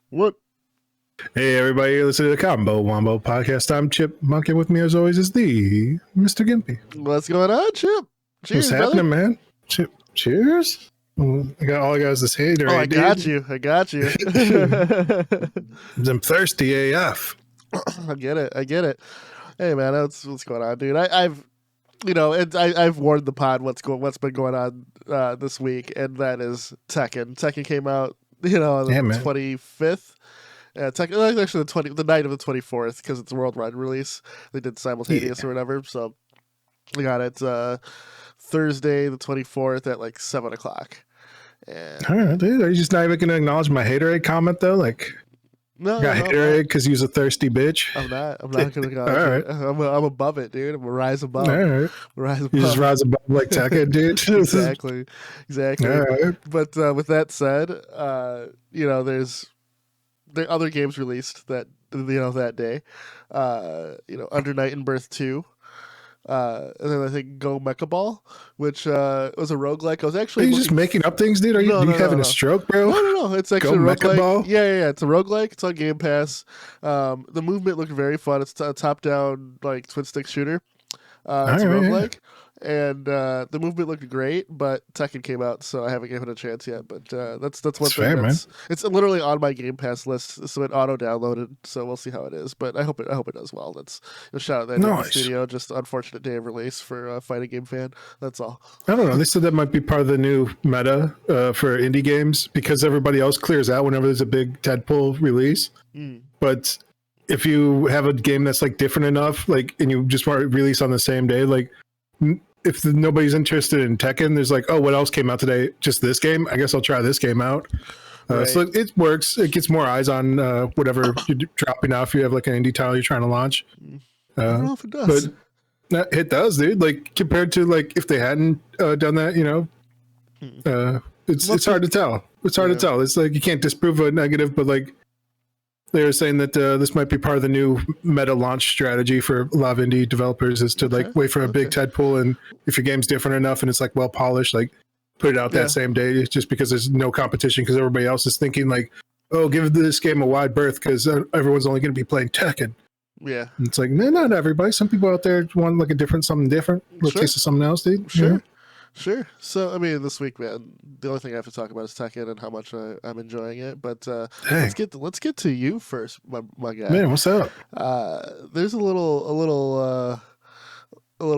What? Hey everybody, you're listening to the Wombo podcast. I'm Chip. Monkey with me as always is the Mr. Gimpy. What's going on, Chip? Cheers, What's happening, brother. man? Chip, cheers. All I got is this hater. Oh, I got you. I'm thirsty AF. I get it. Hey, man, what's going on, dude? I've warned the pod what's been going on this week, and that is Tekken. Tekken came out, on the 25th. Tekken, actually the night of the 24th, because it's a worldwide release. They did simultaneous or whatever, so we got it Thursday the 24th at like 7 o'clock. And all right, dude. Are you just not even gonna acknowledge my haterade comment though? Like, no, haterade because you're a thirsty bitch. I'm not gonna acknowledge it. I'm above it, dude. I'm gonna rise above. All right. You just rise above like Tekken, dude. Exactly. All right. But with that said, there's other games released that day. Under Night and Birth 2. And then I think Go Mecha Ball, which was a roguelike. I was actually. Are you just making up things, dude? Are you having a stroke, bro? No. It's actually Go a roguelike. Mecha Ball? Yeah. It's a roguelike. It's on Game Pass. The movement looked very fun. It's a top-down like twin stick shooter. It's a roguelike. And the movement looked great, but Tekken came out, so I haven't given it a chance yet. But that's one thing. Fair, man. It's literally on my Game Pass list, so it auto-downloaded. So we'll see how it is. But I hope it does well. That's a shout out that studio. Just unfortunate day of release for a fighting game fan. That's all. I don't know. They said that might be part of the new meta for indie games because everybody else clears out whenever there's a big tentpole release. But if you have a game that's like different enough, like, and you just want to release on the same day, like. If nobody's interested in Tekken, there's like, oh, what else came out today? Just this game? I guess I'll try this game out. Right. So it works. It gets more eyes on whatever you're dropping out if you have like an indie title you're trying to launch. I don't know if it does. But it does, dude. Like compared to like if they hadn't done that, it's hard to tell. It's hard to tell. It's like you can't disprove a negative, but like they were saying that this might be part of the new meta launch strategy for a lot of indie developers is to like wait for a big tentpole, and if your game's different enough and it's like well polished, like put it out that same day, just because there's no competition because everybody else is thinking like, oh, give this game a wide berth because everyone's only going to be playing Tekken. Yeah, and it's like no, not everybody. Some people out there want like something different, a little taste of something else, dude. Sure. So, I mean, this week, man, the only thing I have to talk about is Tekken and how much I'm enjoying it. But let's get to you first, my guy. Man, what's up? There's a little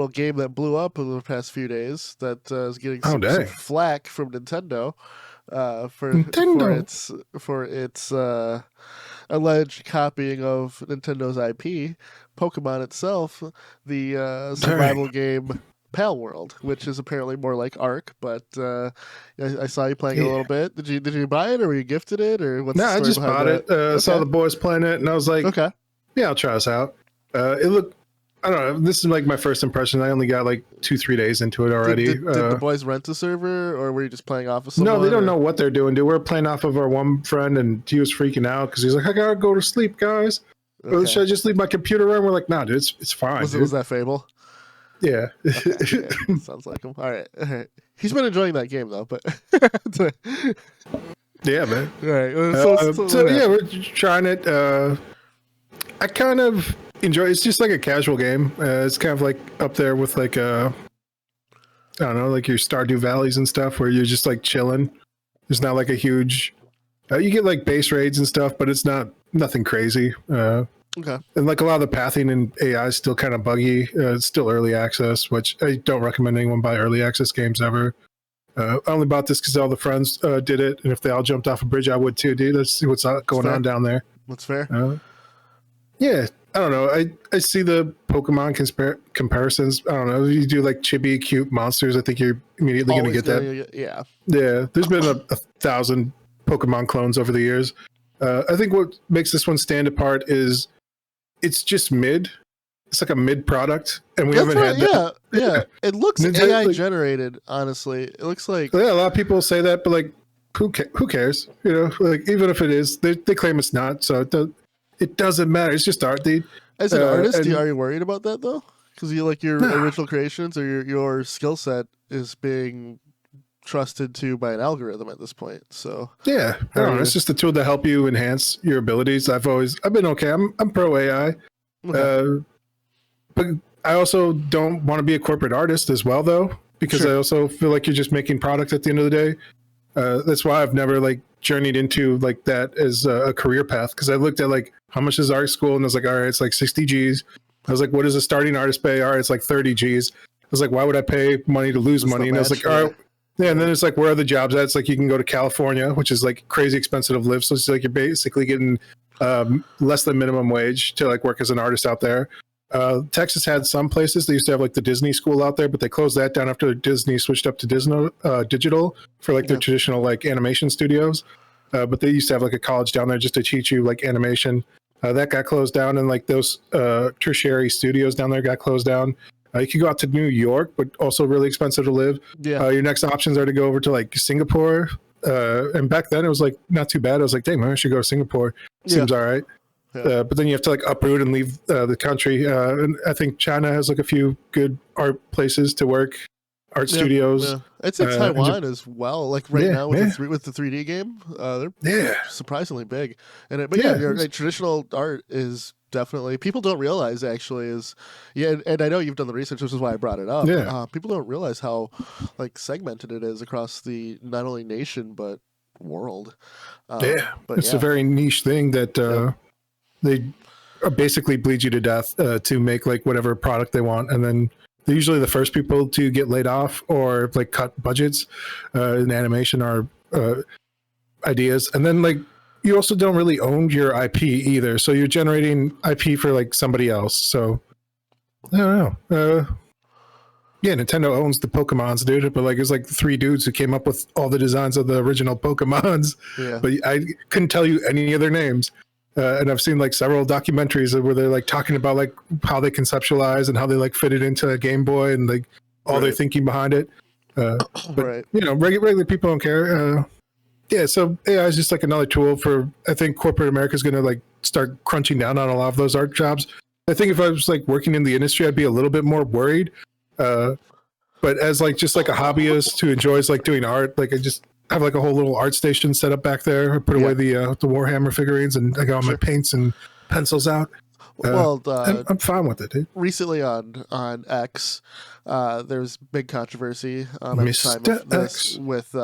game that blew up in the past few days that is getting some flack from Nintendo for its alleged copying of Nintendo's IP, Pokemon itself, the survival game. Palworld, which is apparently more like Ark, but I saw you playing it a little bit. Did you buy it, or were you gifted it, or what's the story I just bought it. Saw the boys playing it, and I was like, okay, yeah, I'll try this out. It looked, I don't know, this is like my first impression. I only got like 2-3 days into it already. Did the boys rent a server, or were you just playing off of someone? No, they don't know what they're doing, dude. We're playing off of our one friend, and he was freaking out because he's like, I gotta go to sleep, guys. Okay. Should I just leave my computer on? We're like, nah, dude, it's fine. Was that Fable? Yeah. Okay. Sounds like him. All right. He's been enjoying that game though, but yeah, man. All right. So yeah, we're trying it. I kind of enjoy. It's just like a casual game. It's kind of like up there with like I don't know, like your Stardew Valleys and stuff, where you're just like chilling. There's not like a huge. You get like base raids and stuff, but it's nothing crazy. Okay. And like a lot of the pathing and AI is still kind of buggy. It's still early access, which I don't recommend anyone buy early access games ever. I only bought this because all the friends did it, and if they all jumped off a bridge, I would too, dude. Let's see what's going on down there. That's fair. Yeah, I don't know. I see the Pokemon comparisons. I don't know. If you do like chibi, cute monsters, I think you're immediately going to get that. Yeah. Yeah, there's been a 1,000 Pokemon clones over the years. I think what makes this one stand apart is it's just mid. It's like a mid product, and we haven't had that. Yeah. It looks AI generated. Honestly, it looks like a lot of people say that, but like, who cares? Like even if it is, they claim it's not, so it doesn't matter. It's just art, dude. As an artist, are you worried about that though? Because you like your original creations or your skill set is being trusted to by an algorithm at this point. So yeah, I don't know. It's just a tool to help you enhance your abilities. I've been okay. I'm pro AI, but I also don't want to be a corporate artist as well, though, because I also feel like you're just making product at the end of the day. That's why I've never like journeyed into like that as a career path, because I looked at like how much is art school, and I was like, all right, it's like 60 G's. I was like, what does a starting artist pay? All right, it's like 30 G's. I was like, why would I pay money to lose money? And I was like, all right. Yeah, and then it's like, where are the jobs at? It's like you can go to California, which is like crazy expensive to live. So it's like you're basically getting less than minimum wage to like work as an artist out there. Texas had some places. They used to have like the Disney school out there, but they closed that down after Disney switched up to Disney digital for like their traditional like animation studios. But they used to have like a college down there just to teach you like animation. That got closed down, and like those tertiary studios down there got closed down. You could go out to New York, but also really expensive to live. Yeah. Your next options are to go over to like Singapore. And back then it was like not too bad. I was like, dang, man, I should go to Singapore. Seems all right. Yeah. But then you have to like uproot and leave the country. And I think China has like a few good art places to work, art studios. Yeah. I'd say Taiwan as well. Like right now with the 3D game, they're surprisingly big. And traditional art is definitely, people don't realize actually and I know you've done the research, which is why I brought it up. People don't realize how like segmented it is across the not only nation but world. But it's a very niche thing that they basically bleed you to death to make like whatever product they want, and then they're usually the first people to get laid off or like cut budgets in animation or ideas. And then like you also don't really own your IP either, so you're generating IP for like somebody else. So I don't know. Nintendo owns the Pokemons, dude, but like it's like 3 dudes who came up with all the designs of the original Pokemons. But I couldn't tell you any of their names. And I've seen like several documentaries where they're like talking about like how they conceptualize and how they like fit it into a Game Boy and like all their thinking behind it. But you know, regular people don't care. So AI is just like another tool for, I think corporate America is going to like start crunching down on a lot of those art jobs. I think if I was like working in the industry, I'd be a little bit more worried. But as like just like a hobbyist who enjoys like doing art, like I just have like a whole little art station set up back there. I put away the Warhammer figurines, and I got all my paints and pencils out. I'm fine with it, dude. Recently on X, there's big controversy at the time of this with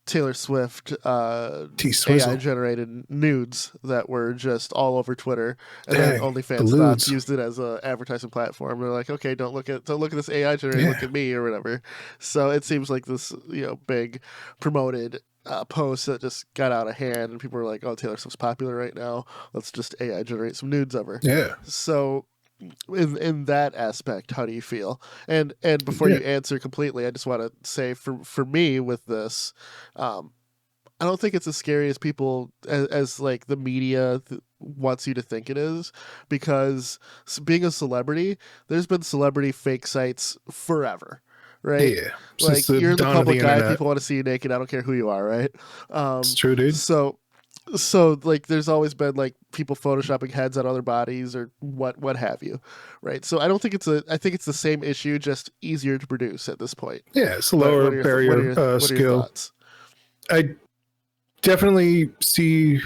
Taylor Swift AI-generated nudes that were just all over Twitter, and then OnlyFans used it as an advertising platform. They're like, okay, don't look at this AI-generated, look at me or whatever. So it seems like this big promoted post that just got out of hand, and people were like, oh, Taylor Swift's popular right now. Let's just AI generate some nudes of her. Yeah. So in that aspect, how do you feel? And before you answer completely, I just want to say for me with this, I don't think it's as scary as people as like the media wants you to think it is, because being a celebrity, there's been celebrity fake sites forever. Right? Yeah. Like you're the public eye, people want to see you naked. I don't care who you are, right? It's true, dude. So like there's always been like people photoshopping heads on other bodies or what have you, right? So I don't think I think it's the same issue, just easier to produce at this point. Yeah, it's a lower barrier skill. I definitely see,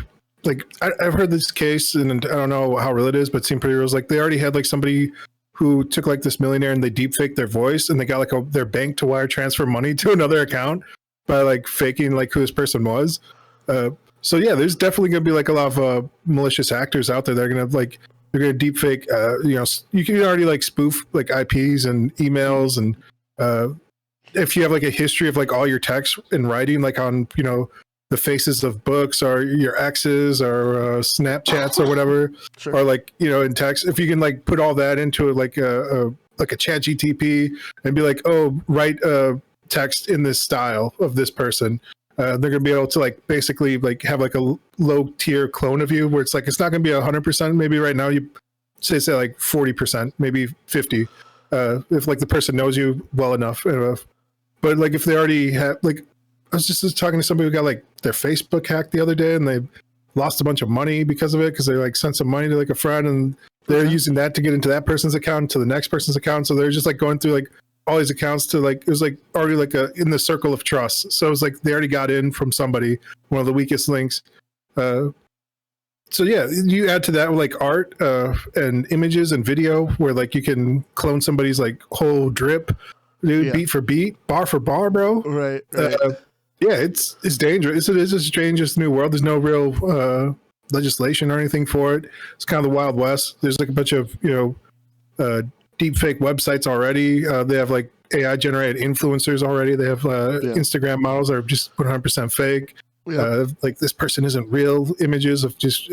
like I've heard this case, and I don't know how real it is, but it seemed pretty real. Like they already had like somebody who took like this millionaire and they deep faked their voice, and they got like their bank to wire transfer money to another account by like faking like who this person was. So yeah, there's definitely going to be like a lot of malicious actors out there that are going to like, they're going to deep fake, you can already like spoof like IPs and emails. And if you have like a history of like all your text in writing, like on, the faces of books or your exes or Snapchats or whatever, or like, in text, if you can like put all that into like a chat GTP and be like, oh, write text in this style of this person. They're going to be able to like basically like have like a low tier clone of you where it's like, it's not going to be 100%. Maybe right now you say like 40%, maybe 50. If like the person knows you well enough. But like if they already have, like, I was just talking to somebody who got like their Facebook hacked the other day and they lost a bunch of money because of it, because they like sent some money to like a friend and they're using that to get into that person's account, to the next person's account. So they're just like going through like all these accounts to like, it was like already like in the circle of trust. So it was like they already got in from somebody, one of the weakest links. So yeah, you add to that with like art and images and video where like you can clone somebody's like whole drip, dude, beat for beat, bar for bar, bro. Right. Yeah, it's dangerous. It is a strange new world. There's no real legislation or anything for it. It's kind of the Wild West. There's like a bunch of deep fake websites already. They have like AI generated influencers already. They have Instagram models that are just 100% fake. Like this person isn't real, images of just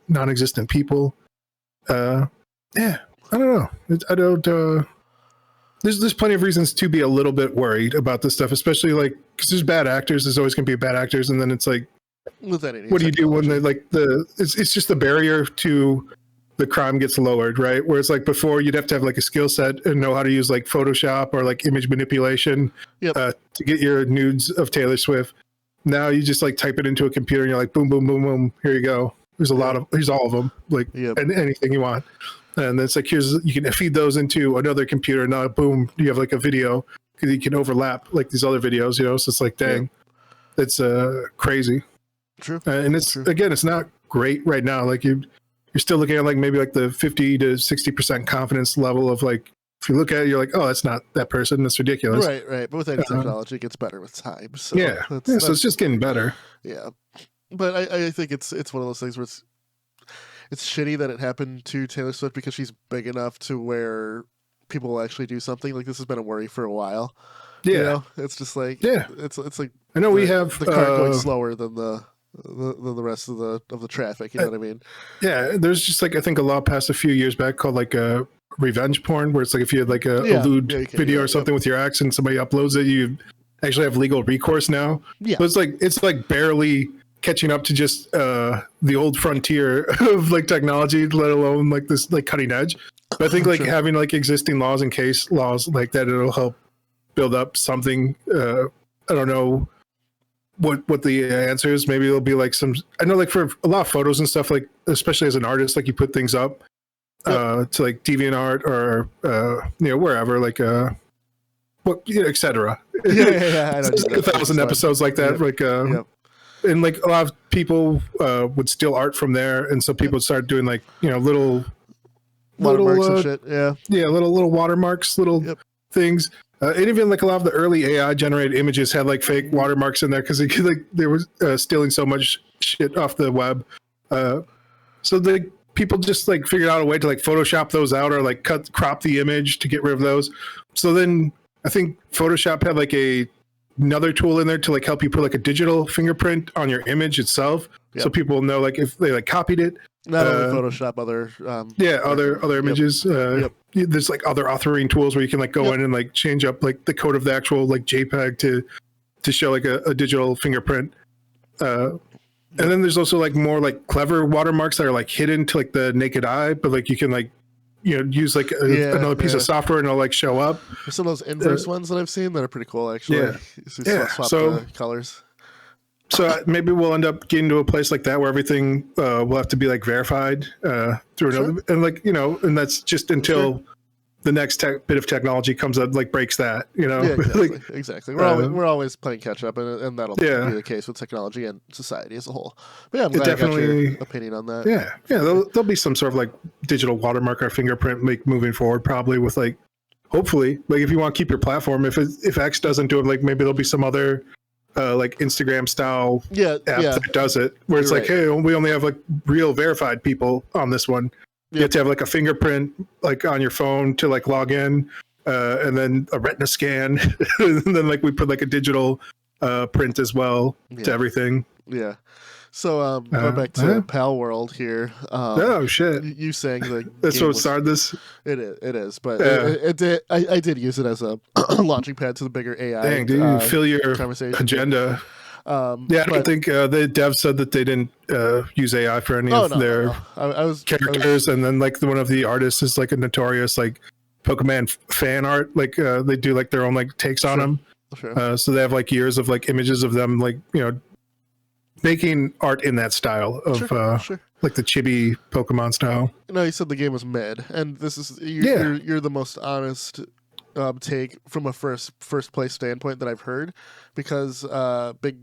non-existent people. I don't know. I don't. There's plenty of reasons to be a little bit worried about this stuff, especially like because there's bad actors. There's always going to be bad actors, and then it's like, what do you do when they like it's just the barrier to the crime gets lowered, right? Where it's like before you'd have to have like a skill set and know how to use like Photoshop or like image manipulation to get your nudes of Taylor Swift. Now you just like type it into a computer and you're like, boom, boom, boom, boom. Here you go. Here's all of them, like and anything you want. And it's like, you can feed those into another computer. Now, boom, you have like a video because you can overlap like these other videos, So it's like, dang, it's crazy. True. And it's again, it's not great right now. Like you're still looking at like maybe like the 50 to 60% confidence level of like, if you look at it, you're like, oh, that's not that person. That's ridiculous. Right. But with any technology, it gets better with time. So so it's just getting better. Yeah. But I think it's one of those things where it's shitty that it happened to Taylor Swift because she's big enough to where people will actually do something. Like this has been a worry for a while. Yeah. It's just like it's like I know we have the car going slower than the rest of the traffic. You know what I mean? Yeah. There's just like I think a law passed a few years back called like a revenge porn, where it's like if you had like a lewd video or something with your ex and somebody uploads it, you actually have legal recourse now. Yeah. But it's like barely catching up to just the old frontier of like technology, let alone like this like cutting edge. But I think like having like existing laws and case laws like that, it'll help build up something. I don't know what the answer is. Maybe it'll be like some, I know like for a lot of photos and stuff, like especially as an artist, like you put things up to like DeviantArt or wherever, like etc. Yeah. It's like 1,000 episodes like that. Like and like a lot of people would steal art from there, and so people would start doing like little watermarks and shit. Little watermarks, things. And even like a lot of the early AI generated images had like fake watermarks in there because they were stealing so much shit off the web. So the people just like figured out a way to like Photoshop those out or like crop the image to get rid of those. So then I think Photoshop had like another tool in there to like help you put like a digital fingerprint on your image itself, so people will know like if they like copied it. Not only Photoshop, other other images. There's like other authoring tools where you can like go in and like change up like the code of the actual like JPEG to show like a digital fingerprint. And then there's also like more like clever watermarks that are like hidden to like the naked eye, but like you can like use like another piece of software and it'll like show up. There's some of those inverse ones that I've seen that are pretty cool actually. Swap the colors. So maybe we'll end up getting to a place like that where everything will have to be like verified through another, and like and that's just until the next bit of technology comes up, like breaks that. Exactly. We're always playing catch up, and that'll be the case with technology and society as a whole. But yeah, I'm glad I got your opinion on that. Yeah. There'll be some sort of like digital watermark or fingerprint like moving forward, probably with like hopefully like if you want to keep your platform, if X doesn't do it, like maybe there'll be some other. Like Instagram style app that does it, where it's like, hey, we only have like real verified people on this one. You have to have like a fingerprint like on your phone to like log in, and then a retina scan, and then like we put like a digital print as well to everything. Yeah. So going back to Palworld here. Oh shit! You saying that's what started this. It is, but I did use it as a launching pad to the bigger AI. Dang, dude, you fill your agenda. I don't think the devs said that they didn't use AI for any of their characters, and then like one of the artists is like a notorious like Pokemon fan art. Like they do like their own like takes on them. Sure. So they have like years of like images of them like making art in that style of like the chibi Pokemon style. No, you said the game was mid, and this is you're the most honest take from a first place standpoint that I've heard, because It's a bigger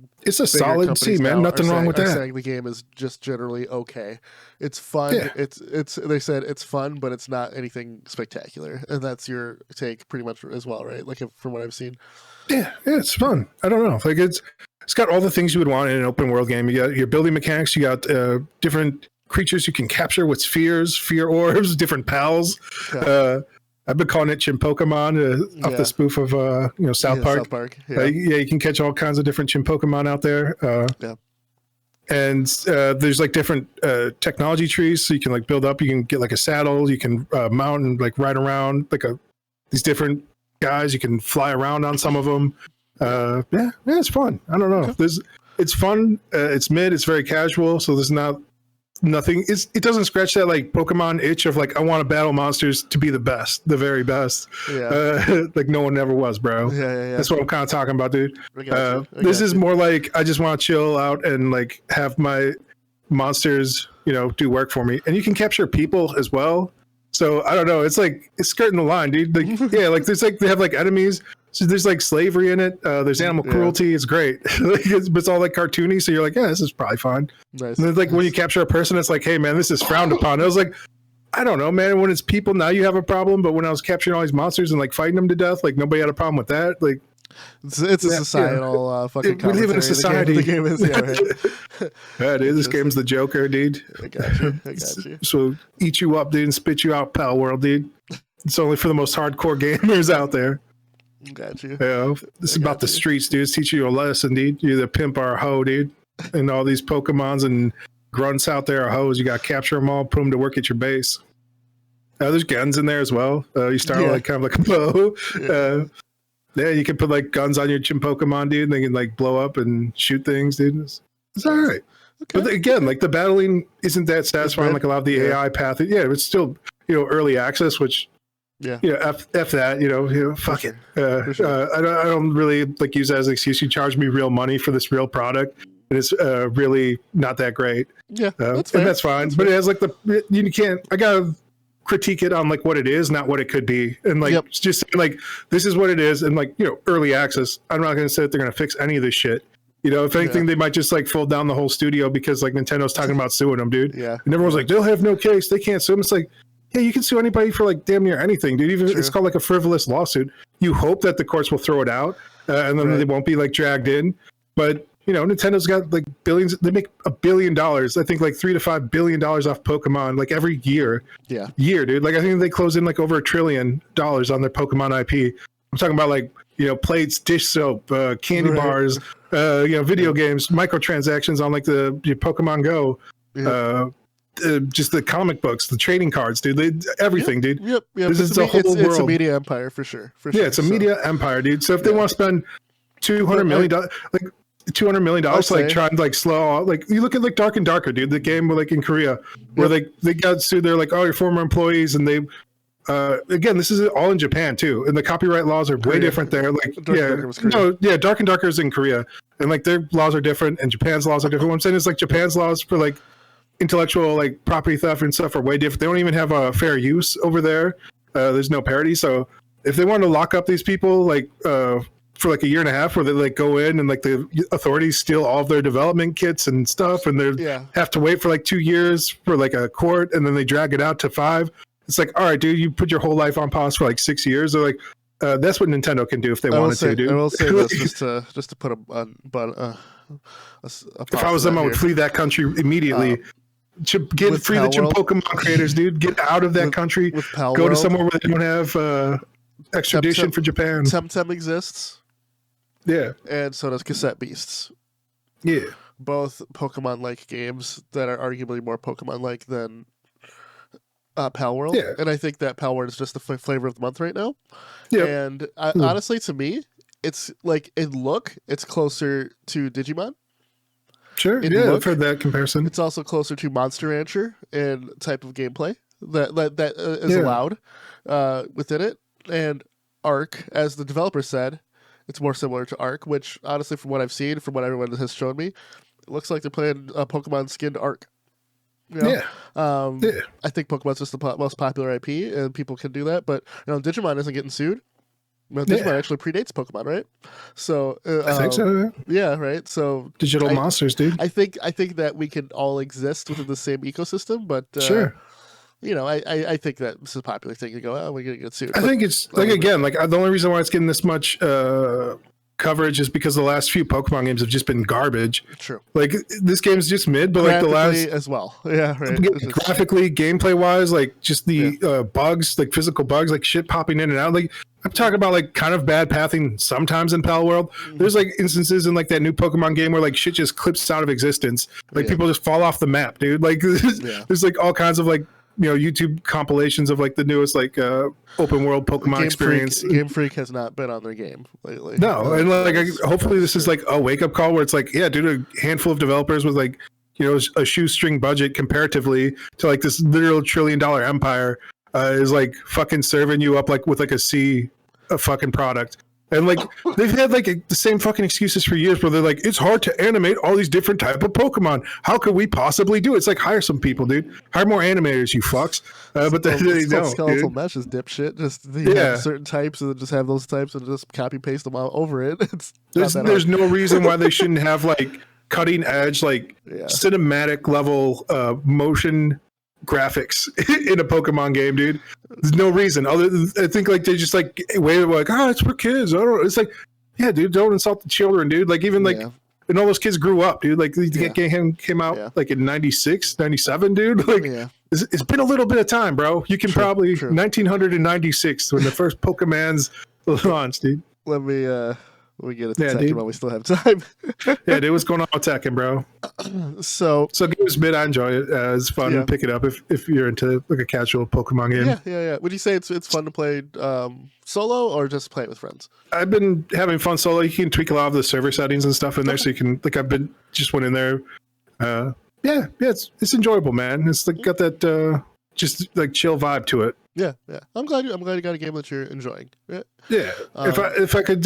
solid C, companies man. now Nothing wrong with are that. saying the game is just generally okay. It's fun. Yeah. It's they said it's fun, but it's not anything spectacular, and that's your take pretty much as well, right? Like from what I've seen. Yeah, it's fun. I don't know. Like it's got all the things you would want in an open world game. You got your building mechanics. You got different creatures you can capture with spheres, fear orbs, different pals. Okay. I've been calling it Chimpokemon off the spoof of South Park. South Park. Yeah. You can catch all kinds of different Chimpokemon out there. Yeah. And there's like different technology trees, so you can like build up. You can get like a saddle. You can mount and like ride around like these different guys. You can fly around on some of them. Yeah, it's fun. I don't know. Okay. It's fun. It's mid. It's very casual. So there's nothing. It doesn't scratch that like Pokemon itch of like I want to battle monsters to be the best, the very best. Yeah. Like no one ever was, bro. Yeah. That's what I'm kind of talking about, dude. This is more like I just want to chill out and like have my monsters, do work for me. And you can capture people as well. So I don't know. It's like it's skirting the line, dude. Like like there's like they have like enemies. So there's like slavery in it. There's animal cruelty. It's great. It's all like cartoony. So you're like, yeah, this is probably fine. Nice. And then like when you capture a person, it's like, hey man, this is frowned upon. I was like, I don't know, man. When it's people, now you have a problem. But when I was capturing all these monsters and like fighting them to death, like nobody had a problem with that. Like it's a societal fucking. We live in a society. The game is, right. Yeah, dude. This game's the Joker, dude. I got you. So eat you up, dude, and spit you out, Palworld, dude. It's only for the most hardcore gamers out there. Got you. Yeah, this is about the streets, dude. It's teaching you a lesson, dude. You either pimp or a hoe, dude. And all these Pokemons and grunts out there are hoes. You got to capture them all, put them to work at your base. There's guns in there as well. You start with like kind of like a bow. Yeah, you can put like guns on your Pokemon, dude, and they can like blow up and shoot things, dude. It's all right. Okay. But again, like the battling isn't that satisfying like a lot of the AI path. Yeah, it's still early access, which f that, fuck it. Sure. I don't really like use that as an excuse. You charge me real money for this real product, and it's really not that great. Yeah, and that's fine. But it has like you can't. I gotta critique it on like what it is, not what it could be, and like just like this is what it is, and like early access. I'm not gonna say that they're gonna fix any of this shit. If anything, they might just like fold down the whole studio because like Nintendo's talking about suing them, dude. Yeah, and everyone's like, they'll have no case, they can't sue them. It's like, yeah, you can sue anybody for like damn near anything, dude. Even it's called like a frivolous lawsuit. You hope that the courts will throw it out, and then they won't be like dragged in. But Nintendo's got like billions. They make $1 billion. I think like $3 to $5 billion off Pokemon like every year. Yeah, dude. Like I think they close in like over $1 trillion on their Pokemon IP. I'm talking about like plates, dish soap, candy bars, video games, microtransactions on like the Pokemon Go. Yeah. Just the comic books, the trading cards, dude. Everything, dude. Yep. This is a whole world. It's a media empire for sure. Yeah, it's a media empire, dude. So if they want to spend $200 million, like $200 million, like trying to like slow, like you look at like Dark and Darker, dude. The game like in Korea where they got sued. They're like, oh, your former employees, and they. Again, this is all in Japan too, and the copyright laws are way different there. Like, Dark and Darker is in Korea, and like their laws are different, and Japan's laws are different. What I'm saying is like Japan's laws for like intellectual like property theft and stuff are way different. They don't even have a fair use over there. There's no parity. So if they want to lock up these people like for like 1.5 years, where they like go in and like the authorities steal all of their development kits and stuff, and they have to wait for like 2 years for like a court, and then they drag it out to 5. It's like, all right, dude, you put your whole life on pause for like 6 years. They're like, that's what Nintendo can do if they wanted to, dude. I will say this just to put if I was them, I would flee that country immediately. Get free the Pokemon creators, dude. Get out of that country. Go to somewhere where they don't have extradition for Japan. Temtem exists. Yeah. And so does Cassette Beasts. Yeah. Both Pokemon-like games that are arguably more Pokemon-like than Palworld. Yeah. And I think that Palword is just the flavor of the month right now. Yeah. And honestly, to me, it's like in look, it's closer to Digimon. Sure. I've heard that comparison. It's also closer to Monster Rancher in type of gameplay that is allowed within it. And Arc, as the developer said, it's more similar to Arc, which honestly, from what I've seen, from what everyone has shown me, it looks like they're playing a Pokemon skinned Arc. I think Pokemon's just the most popular IP, and people can do that. But Digimon isn't getting sued. Well, Digimon actually predates Pokemon, right? So I think so. Yeah, right. So Digital monsters, dude. I think that we can all exist within the same ecosystem, but Sure. I think that this is a popular thing to go, oh, we're gonna get sued. I think it's like, again, like the only reason why it's getting this much coverage is because the last few Pokemon games have just been garbage. True. Like this game's just mid, but like the last as well. Yeah, right. Graphically, gameplay wise, like just the bugs, like physical bugs, like shit popping in and out. Like I'm talking about like kind of bad pathing sometimes in Palworld. There's like instances in like that new Pokemon game where like shit just clips out of existence. Like people just fall off the map, dude. Like there's like all kinds of like, YouTube compilations of like the newest like open world Pokemon experience. Game Freak has not been on their game lately. No, and like hopefully this is like a wake up call where it's like, yeah, dude, a handful of developers with like, a shoestring budget comparatively to like this literal $1 trillion empire is like fucking serving you up like with like a fucking product. And like they've had like the same fucking excuses for years where they're like, it's hard to animate all these different type of Pokemon. How could we possibly do it? It's like, hire some people, dude. Hire more animators, you fucks. But they don't. Skeletal Mesh is dipshit. Just have certain types and just have those types and just copy paste them all over it. There's no reason why they shouldn't have like cutting edge, like cinematic level motion graphics in a Pokemon game, dude. There's no reason other than I think like they just like wave it like, it's for kids. I don't. It's like, yeah, dude, don't insult the children, dude. Like even like, and all those kids grew up, dude. Like the game came out like in 96, 97, dude. Like it's been a little bit of time, bro. You can probably 1996 when the first Pokemans launched, dude. Let me get it to Tekken while we still have time. Yeah, dude, what's going on with Tekken, bro? So games mid, I enjoy it. It's fun to pick it up if you're into like a casual Pokemon game. Yeah. Would you say it's fun to play solo or just play it with friends? I've been having fun solo. You can tweak a lot of the server settings and stuff in there, so you can like went in there. It's enjoyable, man. It's like got that just like chill vibe to it. Yeah. I'm glad you got a game that you're enjoying. Yeah. If I could,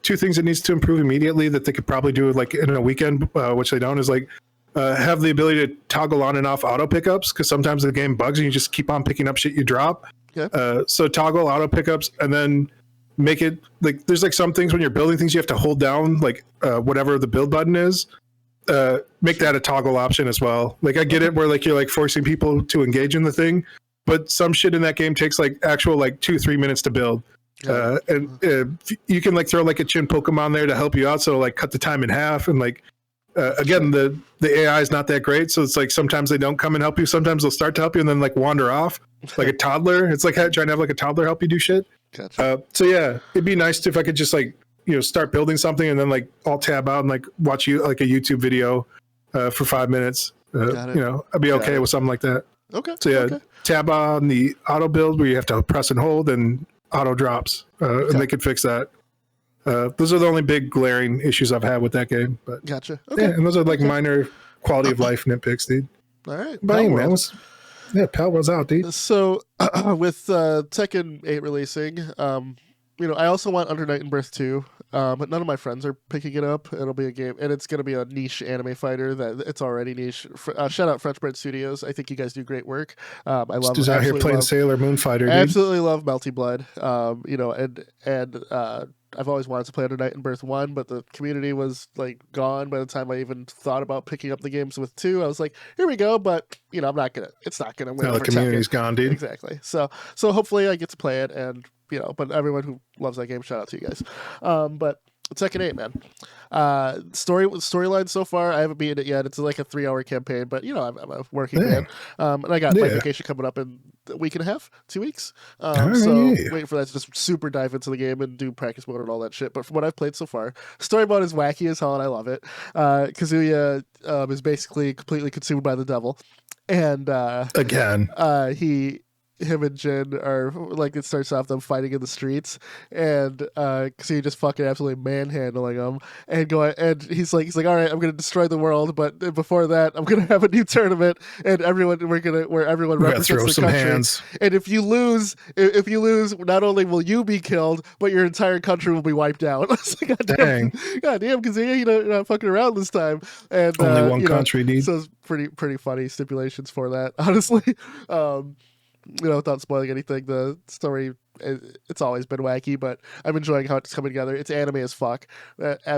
two things that needs to improve immediately that they could probably do like in a weekend, which they don't, is like have the ability to toggle on and off auto pickups, because sometimes the game bugs and you just keep on picking up shit you drop. Yeah. So toggle auto pickups and then make it like there's like some things when you're building things you have to hold down like whatever the build button is. Make that a toggle option as well. Like I get it where like you're like forcing people to engage in the thing, but some shit in that game takes like actual like 2-3 minutes to build. And you can like throw like a chin Pokemon there to help you out, so like cut the time in half. And like again, the AI is not that great, so it's like sometimes they don't come and help you. Sometimes they'll start to help you and then like wander off like a toddler. It's like trying to have like a toddler help you do shit. Gotcha. So yeah, it'd be nice if I could just like start building something and then like I'll tab out and like watch like a YouTube video for 5 minutes. I'd be okay with something like that. Okay. So tab on the auto build where you have to press and hold and auto drops, and they could fix that. Those are the only big glaring issues I've had with that game. But gotcha. Okay. Yeah, and those are like minor quality of life nitpicks, dude. All right. But hey, man, Palword's out, dude. So with Tekken 8 releasing, I also want Under Night and Birth 2, but none of my friends are picking it up. It'll be a game, and it's going to be a niche anime fighter that it's already niche. Shout out French Bread Studios. I think you guys do great work. I love. Just out here playing Sailor Moon Fighter. I absolutely love Melty Blood. And I've always wanted to play Under Night and Birth 1, but the community was like gone by the time I even thought about picking up the games with 2. I was like, here we go, but I'm not gonna. It's not gonna win. No, the community's gone, dude. Exactly. So hopefully I get to play it, and but everyone who loves that game, shout out to you guys. But Tekken 8, man. Storyline so far, I haven't beaten it yet. It's like a 3-hour campaign, but I'm a working man. And I got my vacation coming up in a week and a half, 2 weeks. Waiting for that to just super dive into the game and do practice mode and all that shit. But from what I've played so far, story mode is wacky as hell, and I love it. Kazuya is basically completely consumed by the devil, and again, him and Jin are like, it starts off them fighting in the streets, and Kazuya just fucking absolutely manhandling him, and he's like, all right, I'm gonna destroy the world, but before that, I'm gonna have a new tournament, and everyone represents throw the some country. Hands. And if you lose, not only will you be killed, but your entire country will be wiped out. I was like, God damn, Kazuya, you're not fucking around this time. And only one country, dude. So it's pretty funny stipulations for that, honestly. without spoiling anything, the story, it's always been wacky, but I'm enjoying how it's coming together. It's anime as fuck,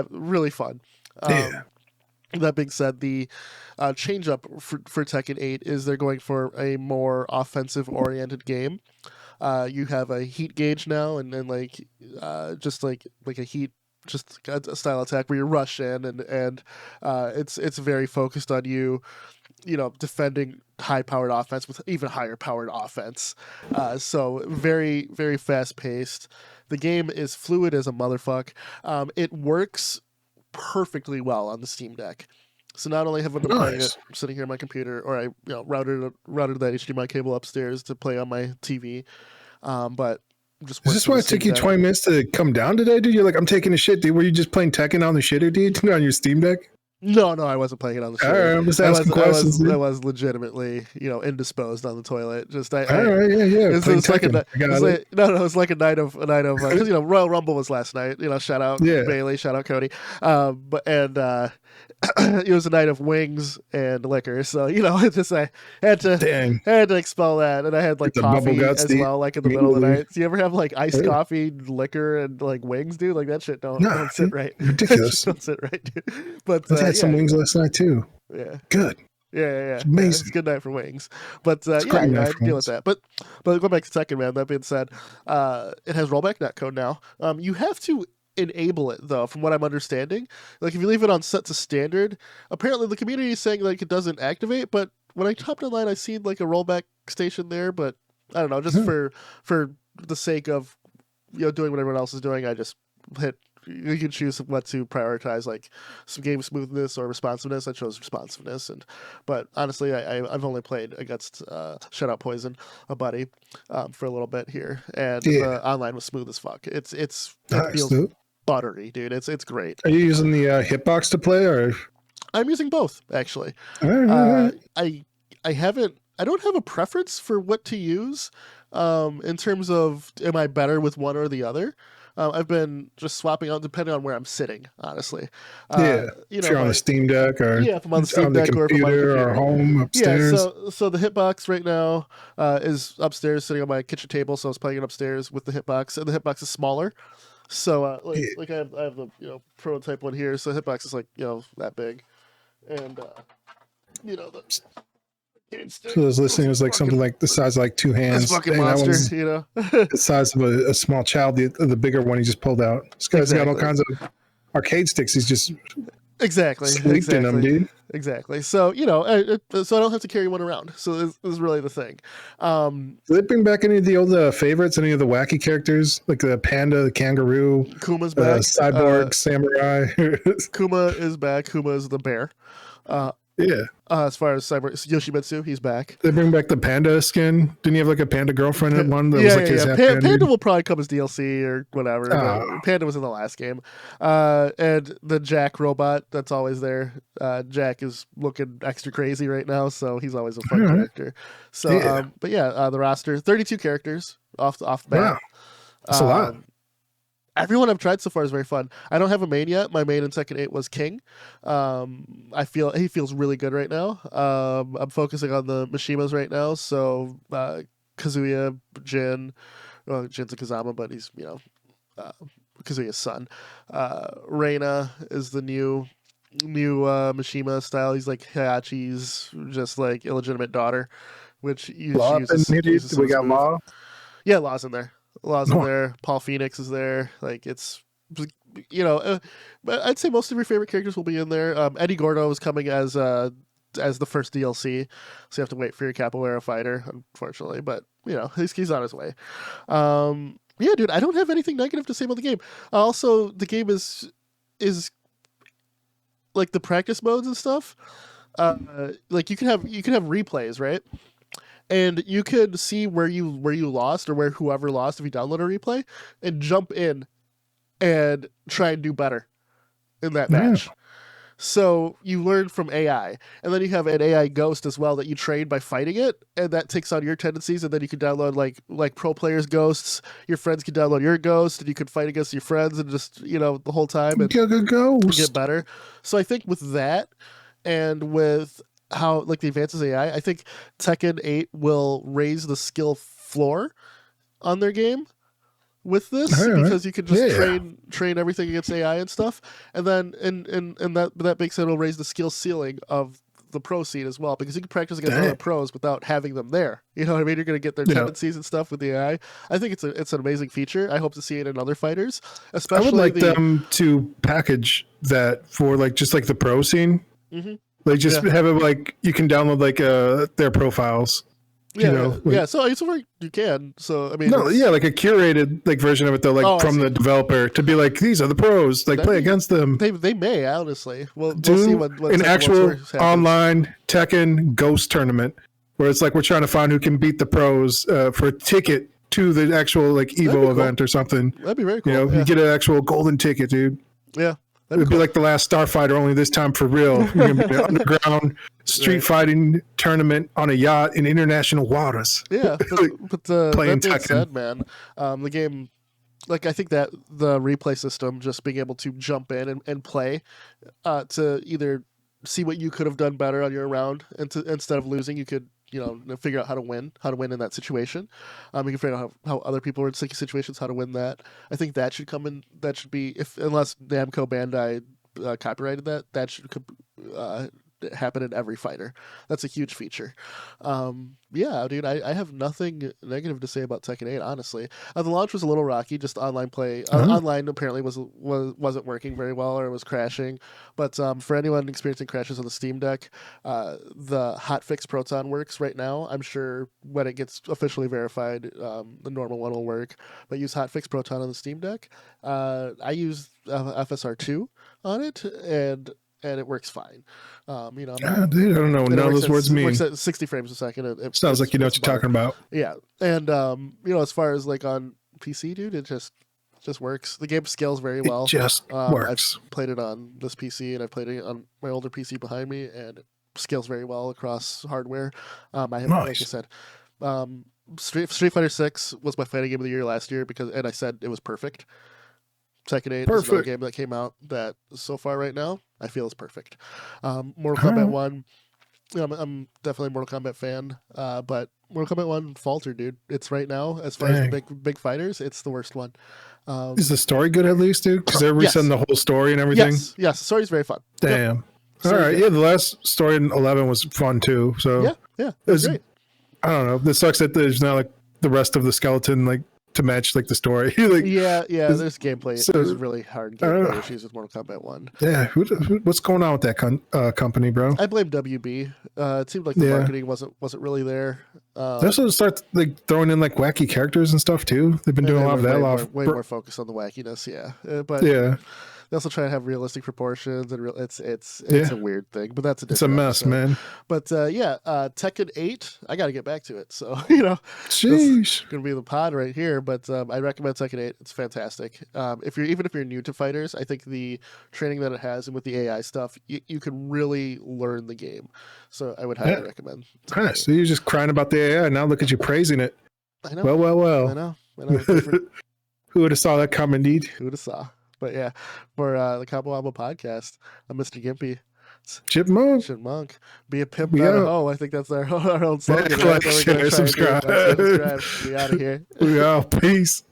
really fun. Yeah. That being said, the change up for Tekken 8 is they're going for a more offensive oriented game. You have a heat gauge now, and then just like a heat, just a style attack where you rush in, and it's very focused on you, defending high powered offense with even higher powered offense. So very, very fast paced. The game is fluid as a motherfuck. It works perfectly well on the Steam Deck. So not only have I been playing it sitting here on my computer, or I routed that HDMI cable upstairs to play on my TV, but just is this why it took you 20 minutes to come down today, dude? You're like, I'm taking a shit, dude. Were you just playing Tekken on the shitter, dude, on your Steam Deck? No, I wasn't playing it on the shitter. All right, I'm just asking questions. I was legitimately, indisposed on the toilet. Just all right, yeah. It was like it was like a night of because Royal Rumble was last night. Shout out Bailey, shout out Cody. It was a night of wings and liquor, so I had to expel that, and I had like coffee as well, like in the middle of the night. Do you ever have like iced coffee, liquor, and like wings, dude? Like that shit don't sit right. Ridiculous. Don't sit right, dude. But I had some wings last night too. Yeah. Good. Yeah. It's amazing. It's a good night for wings. But I deal with that. But going back to Tekken, man, that being said, it has rollback netcode now. You have to enable it though, from what I'm understanding. Like if you leave it on set to standard, apparently the community is saying like it doesn't activate, but when I hopped online I seen like a rollback station there, but I don't know, just for the sake of doing what everyone else is doing, I just hit. You can choose what to prioritize, like some game smoothness or responsiveness. I chose responsiveness, but honestly, I've only played against Shutout Poison, a buddy, for a little bit here, and the online was smooth as fuck. It feels buttery, dude. It's great. Are you using the hitbox to play, or? I'm using both actually. All right. I don't have a preference for what to use, in terms of am I better with one or the other. I've been just swapping out depending on where I'm sitting, honestly. If you're on the Steam Deck, or if I'm on the Steam Deck, or if I'm on the computer, or home upstairs. Yeah, so the hitbox right now is upstairs, sitting on my kitchen table. So I was playing it upstairs with the hitbox, and the hitbox is smaller. So I have the prototype one here. So the hitbox is like that big, and so those listening, it was like something like the size of like two hands. This fucking monster, the size of a small child. The bigger one he just pulled out. This guy's got all kinds of arcade sticks. He's just sleeped in them, dude. Exactly. So so I don't have to carry one around. So this is really the thing. Do they bring back any of the old favorites? Any of the wacky characters like the panda, the kangaroo, Kuma's back, cyborg, samurai? Kuma is back. Kuma is the bear. As far as Yoshimitsu, he's back. They bring back the panda skin. Didn't he have like a panda girlfriend in one? That was like his Panda will probably come as DLC or whatever. Panda was in the last game. And the Jack robot that's always there. Jack is looking extra crazy right now, so he's always a fun character. So, the roster, 32 characters off the bat. Wow. That's a lot. Everyone I've tried so far is very fun. I don't have a main yet. My main in Tekken 8 was King. I feel he feels really good right now. I'm focusing on the Mishimas right now. So Kazuya, Jin, Jin's a Kazama, but he's Kazuya's son. Reina is the new Mishima style. He's like Hayachi's just like illegitimate daughter, which uses we got Law. Yeah, Law's in there. Law's in there. Paul Phoenix is there. Like it's, I'd say most of your favorite characters will be in there. Eddie Gordo is coming as the first DLC, so you have to wait for your Capoeira fighter, unfortunately. But he's on his way. Dude, I don't have anything negative to say about the game. Also, the game is like the practice modes and stuff. Like you can have replays, right? And you could see where you lost or where whoever lost if you download a replay and jump in and try and do better in that match. So you learn from AI, and then you have an AI ghost as well that you train by fighting it, and that takes on your tendencies. And then you can download like pro players' ghosts. Your friends can download your ghost, and you can fight against your friends and just the whole time and get better. So I think with that, and with how like the advances AI. I think Tekken 8 will raise the skill floor on their game with this All right. because you can just Yeah. train everything against AI and stuff, and then and that makes it'll raise the skill ceiling of the pro scene as well because you can practice against other Dang. pros without having them there. You know what I mean? You're going to get their Yeah. tendencies and stuff with the AI. I think it's an amazing feature. I hope to see it in other fighters, I would especially like them to package that for like just like the pro scene. Mm-hmm. Like just have it like you can download like their profiles. Yeah, you know, like, yeah. So it's where you can. So I mean, no, yeah, like a curated like version of it though, like from the developer to be like these are the pros, like play against them. They may honestly. We'll Do see what an actual online Tekken Ghost tournament where it's like we're trying to find who can beat the pros for a ticket to the actual like Evo event or something. That'd be very cool. You know, you get an actual golden ticket, dude. Yeah. It would be like the last Starfighter, only this time for real. You're gonna be an underground street fighting tournament on a yacht in international waters. Yeah, but playing that being Tekken. said, man, the game, like I think that the replay system, just being able to jump in and play, to either see what you could have done better on your round, and instead of losing, you could figure out how to win in that situation. You can figure out how other people are in sticky situations, how to win that. I think that should come in. That should be unless Namco Bandai copyrighted that should happen in every fighter. That's a huge feature. Yeah, dude, I have nothing negative to say about Tekken 8. Honestly, the launch was a little rocky. Just online play, online apparently wasn't working very well or was crashing. But for anyone experiencing crashes on the Steam Deck, the hotfix Proton works right now. I'm sure when it gets officially verified, the normal one will work. But use hotfix Proton on the Steam Deck. I use FSR2 on it, and it works fine. Dude, I don't know what none of those words mean. It works at 60 frames a second. It sounds like you know what you're talking about. Yeah, and as far as like on PC, dude, it just works. The game scales very well. It just works. I've played it on this PC, and I've played it on my older PC behind me, and it scales very well across hardware. I have, like I said, Street Fighter 6 was my fighting game of the year last year and I said it was perfect. Tekken 8 is another game that came out that so far right now I feel is perfect. Mortal Kombat 1, I'm definitely a Mortal Kombat fan, but Mortal Kombat 1 faltered, dude. It's right now, as far as the big fighters, it's the worst one. Is the story good at least, dude? Because they're resetting the whole story and everything? Yes, the story's very fun. Damn. Yep. All right, yeah, the last story in 11 was fun too. So yeah, it was great. I don't know. This sucks that there's not like the rest of the skeleton like to match like the story. Like, there's gameplay. There's really hard gameplay issues with Mortal Kombat 1. Yeah, what's going on with that company, bro? I blame WB. It seemed like the marketing wasn't really there. They also start like throwing in like wacky characters and stuff too. They've been doing a lot of that. Way more focused on the wackiness, but they also try to have realistic proportions, and it's a weird thing. But that's it's a mess, man. But Tekken 8, I got to get back to it. So sheesh, gonna be the pod right here. But I recommend Tekken 8. It's fantastic. If you're new to fighters, I think the training that it has and with the AI stuff, you can really learn the game. So I would highly recommend. Nice. So you're just crying about the AI. Now look at you praising it. I know. Well. I know. Who would have saw that come indeed? Who would have saw? But yeah, for the Cabo Wombo podcast, I'm Mr. Gimpy. Chipmunk. Be a pimp, not a hoe. I think that's our own slogan. Like, share, subscribe. We out of here. We out. Peace.